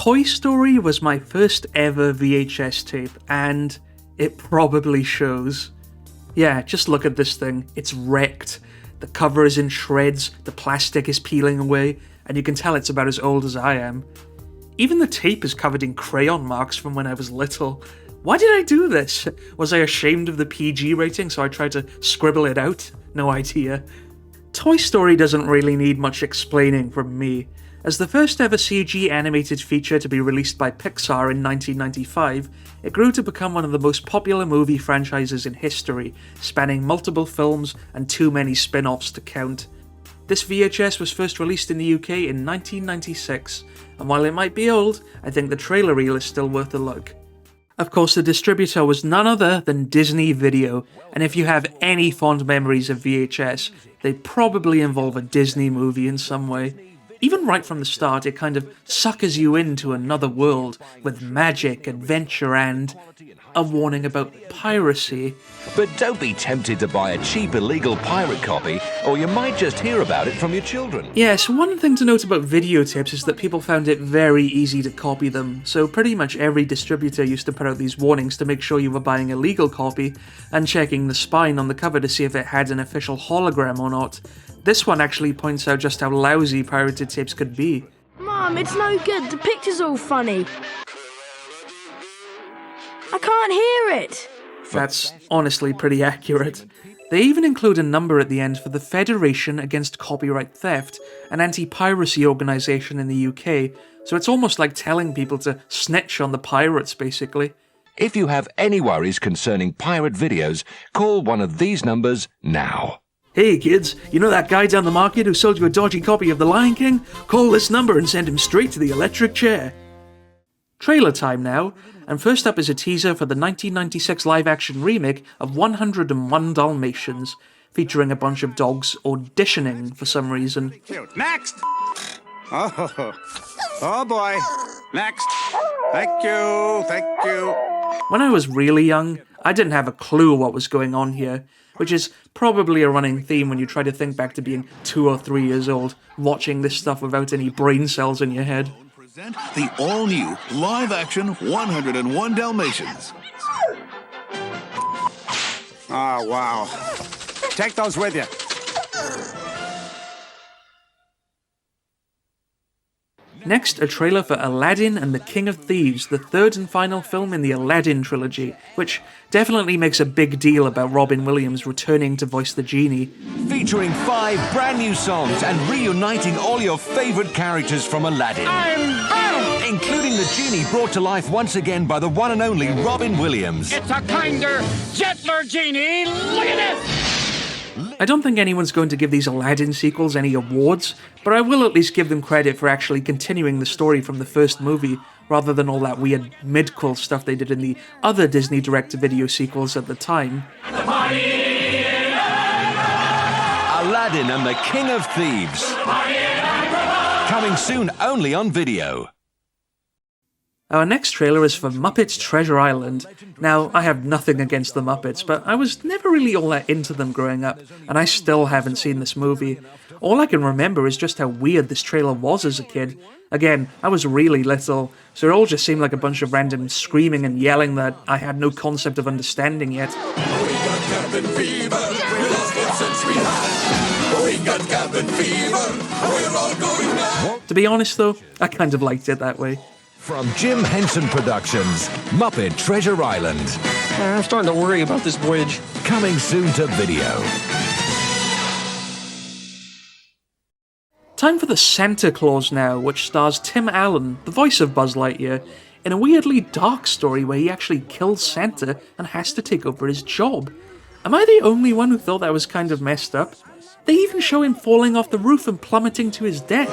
Toy Story was my first ever VHS tape, and it probably shows. Yeah, just look at this thing. It's wrecked. The cover is in shreds, the plastic is peeling away, and you can tell it's about as old as I am. Even the tape is covered in crayon marks from when I was little. Why did I do this? Was I ashamed of the PG rating, so I tried to scribble it out? No idea. Toy Story doesn't really need much explaining from me. As the first ever CG animated feature to be released by Pixar in 1995, it grew to become one of the most popular movie franchises in history, spanning multiple films and too many spin-offs to count. This VHS was first released in the UK in 1996, and while it might be old, I think the trailer reel is still worth a look. Of course, the distributor was none other than Disney Video, and if you have any fond memories of VHS, they probably involve a Disney movie in some way. Even right from the start, it kind of suckers you into another world with magic, adventure, and a warning about piracy. But don't be tempted to buy a cheap illegal pirate copy, or you might just hear about it from your children. Yes, one thing to note about videotapes is that people found it very easy to copy them, so pretty much every distributor used to put out these warnings to make sure you were buying a legal copy, and checking the spine on the cover to see if it had an official hologram or not. This one actually points out just how lousy pirated tapes could be. Mom, it's no good. The picture's all funny. I can't hear it. That's honestly pretty accurate. They even include a number at the end for the Federation Against Copyright Theft, an anti-piracy organisation in the UK, so it's almost like telling people to snitch on the pirates, basically. If you have any worries concerning pirate videos, call one of these numbers now. Hey kids, you know that guy down the market who sold you a dodgy copy of The Lion King? Call this number and send him straight to the electric chair. Trailer time now, and first up is a teaser for the 1996 live-action remake of 101 Dalmatians, featuring a bunch of dogs auditioning for some reason. Cute. Next! Oh boy. Next. Thank you. When I was really young, I didn't have a clue what was going on here, which is probably a running theme when you try to think back to being 2 or 3 years old, watching this stuff without any brain cells in your head. Present the all-new, live-action 101 Dalmatians. Oh, wow. Take those with you. Next, a trailer for Aladdin and the King of Thieves, the third and final film in the Aladdin trilogy, which definitely makes a big deal about Robin Williams returning to voice the genie. Featuring 5 brand new songs and reuniting all your favourite characters from Aladdin. Including the genie brought to life once again by the one and only Robin Williams. It's a kinder, gentler genie. Look at this! I don't think anyone's going to give these Aladdin sequels any awards, but I will at least give them credit for actually continuing the story from the first movie, rather than all that weird midquel stuff they did in the other Disney direct-to-video sequels at the time. Aladdin and the King of Thieves. Coming soon only on video. Our next trailer is for Muppets Treasure Island. Now, I have nothing against the Muppets, but I was never really all that into them growing up, and I still haven't seen this movie. All I can remember is just how weird this trailer was as a kid. Again, I was really little, so it all just seemed like a bunch of random screaming and yelling that I had no concept of understanding yet. We got cabin fever, we lost it since we had. We got cabin fever, we're all going mad. To be honest though, I kind of liked it that way. From Jim Henson Productions, Muppet Treasure Island. I'm starting to worry about this voyage. Coming soon to video. Time for the Santa Claus now, which stars Tim Allen, the voice of Buzz Lightyear, in a weirdly dark story where he actually kills Santa and has to take over his job. Am I the only one who thought that was kind of messed up? They even show him falling off the roof and plummeting to his death.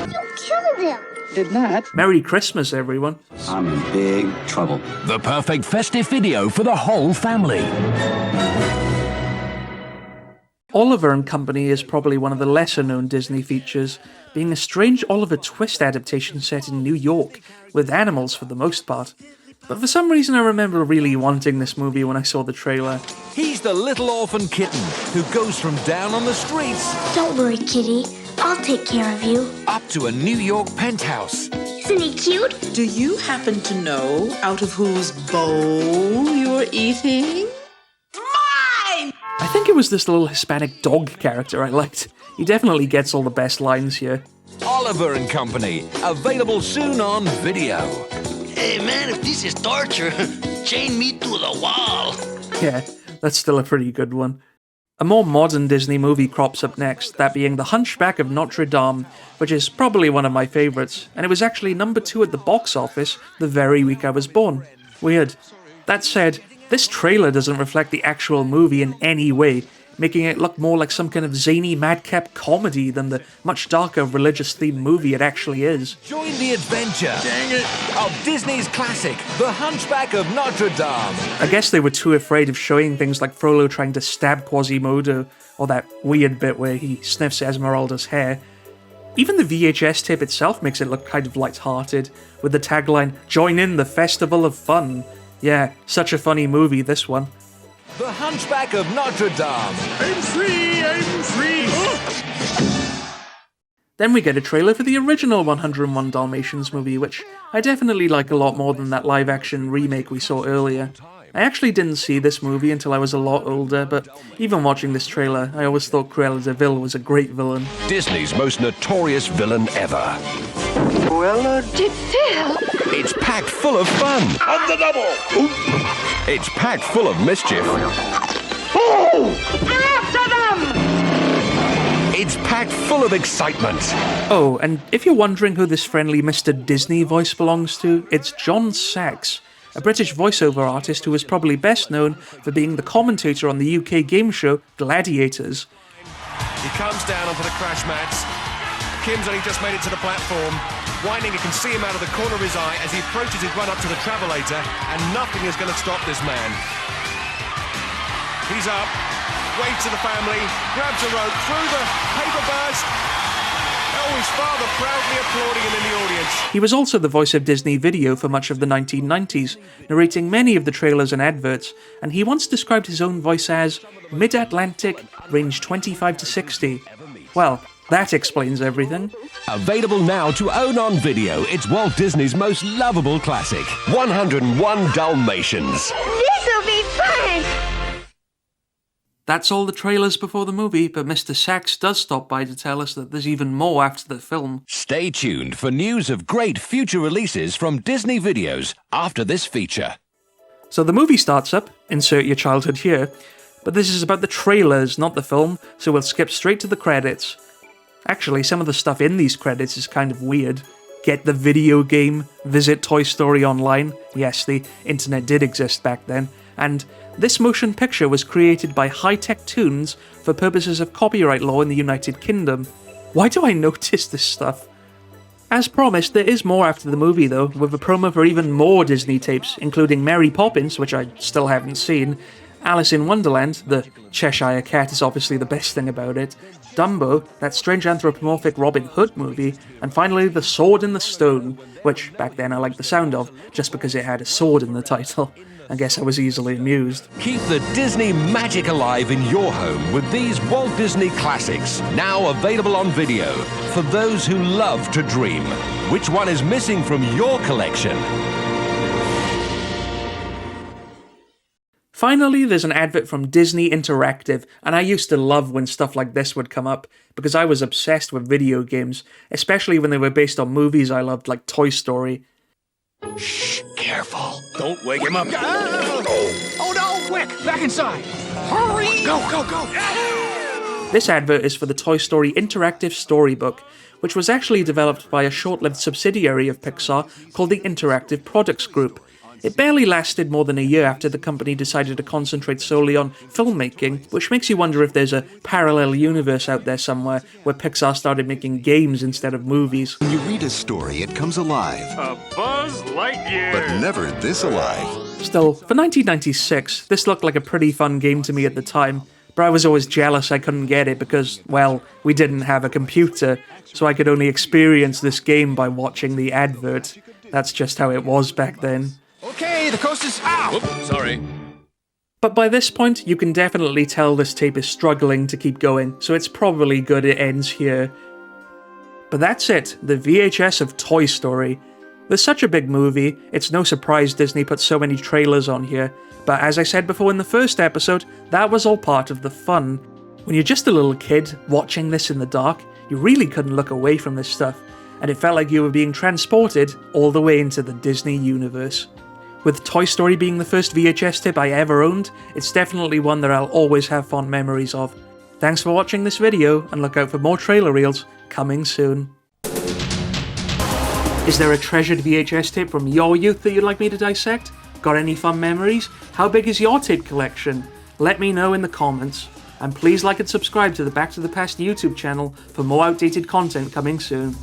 You killed him! Did not. Merry Christmas, everyone. I'm in big trouble. The perfect festive video for the whole family. Oliver and Company is probably one of the lesser-known Disney features, being a strange Oliver Twist adaptation set in New York, with animals for the most part. But for some reason I remember really wanting this movie when I saw the trailer. He's the little orphan kitten who goes from down on the streets Don't worry, kitty. I'll take care of you. up to a New York penthouse. Isn't he cute? Do you happen to know out of whose bowl you're eating? Mine! I think it was this little Hispanic dog character I liked. He definitely gets all the best lines here. Oliver and Company, available soon on video. Hey man, if this is torture, chain me to the wall. Yeah, that's still a pretty good one. A more modern Disney movie crops up next, that being The Hunchback of Notre Dame, which is probably one of my favourites, and it was actually number 2 at the box office the very week I was born. Weird. That said, this trailer doesn't reflect the actual movie in any way, making it look more like some kind of zany madcap comedy than the much darker religious-themed movie it actually is. Join the adventure of Disney's classic, The Hunchback of Notre Dame. I guess they were too afraid of showing things like Frollo trying to stab Quasimodo, or that weird bit where he sniffs Esmeralda's hair. Even the VHS tape itself makes it look kind of light-hearted, with the tagline, "Join in the Festival of Fun." Yeah, such a funny movie, this one. The Hunchback of Notre Dame. I'm free, I'm free. Then we get a trailer for the original 101 Dalmatians movie, which I definitely like a lot more than that live-action remake we saw earlier. I actually didn't see this movie until I was a lot older, but even watching this trailer, I always thought Cruella de Vil was a great villain. Disney's most notorious villain ever. Cruella de Vil? It's packed full of fun. On the double! It's packed full of mischief. After them! It's packed full of excitement. Oh, and if you're wondering who this friendly Mr. Disney voice belongs to, it's John Sachs, a British voiceover artist who is probably best known for being the commentator on the UK game show Gladiators. He comes down onto the crash mats. Kim's only just made it to the platform. Whining, you can see him out of the corner of his eye as he approaches his run up to the travelator, and nothing is going to stop this man. He's up, waves to the family, grabs a rope through the paper burst. Oh, his father proudly applauding him in the audience. He was also the voice of Disney Video for much of the 1990s, narrating many of the trailers and adverts, and he once described his own voice as mid-Atlantic, range 25 to 60. Well, that explains everything. Available now to own on video, it's Walt Disney's most lovable classic, 101 Dalmatians. This'll be fun! That's all the trailers before the movie, but Mr. Sachs does stop by to tell us that there's even more after the film. Stay tuned for news of great future releases from Disney Videos after this feature. So the movie starts up, insert your childhood here, but this is about the trailers, not the film, so we'll skip straight to the credits. Actually, some of the stuff in these credits is kind of weird. Get the video game, visit Toy Story Online. Yes, the internet did exist back then. And this motion picture was created by High-Tech Toons for purposes of copyright law in the United Kingdom. Why do I notice this stuff? As promised, there is more after the movie though, with a promo for even more Disney tapes, including Mary Poppins, which I still haven't seen, Alice in Wonderland, the Cheshire Cat is obviously the best thing about it, Dumbo, that strange anthropomorphic Robin Hood movie, and finally The Sword in the Stone, which back then I liked the sound of, just because it had a sword in the title. I guess I was easily amused. Keep the Disney magic alive in your home with these Walt Disney classics, now available on video, for those who love to dream. Which one is missing from your collection? Finally, there's an advert from Disney Interactive, and I used to love when stuff like this would come up, because I was obsessed with video games, especially when they were based on movies I loved like Toy Story. Shh, careful. Don't wake him up. Oh no, quick, back inside. Hurry! Go, go, go. This advert is for the Toy Story Interactive Storybook, which was actually developed by a short-lived subsidiary of Pixar called the Interactive Products Group. It barely lasted more than a year after the company decided to concentrate solely on filmmaking, which makes you wonder if there's a parallel universe out there somewhere where Pixar started making games instead of movies. When you read a story, it comes alive. A Buzz Lightyear. But never this alive. Still, for 1996, this looked like a pretty fun game to me at the time, but I was always jealous I couldn't get it because, well, we didn't have a computer, so I could only experience this game by watching the advert. That's just how it was back then. Okay, the coast is... Ow! Oops, sorry. But by this point, you can definitely tell this tape is struggling to keep going, so it's probably good it ends here. But that's it, the VHS of Toy Story. With such a big movie, it's no surprise Disney put so many trailers on here, but as I said before in the first episode, that was all part of the fun. When you're just a little kid watching this in the dark, you really couldn't look away from this stuff, and it felt like you were being transported all the way into the Disney universe. With Toy Story being the first VHS tape I ever owned, it's definitely one that I'll always have fond memories of. Thanks for watching this video, and look out for more trailer reels coming soon. Is there a treasured VHS tape from your youth that you'd like me to dissect? Got any fun memories? How big is your tape collection? Let me know in the comments. And please like and subscribe to the Back to the Past YouTube channel for more outdated content coming soon.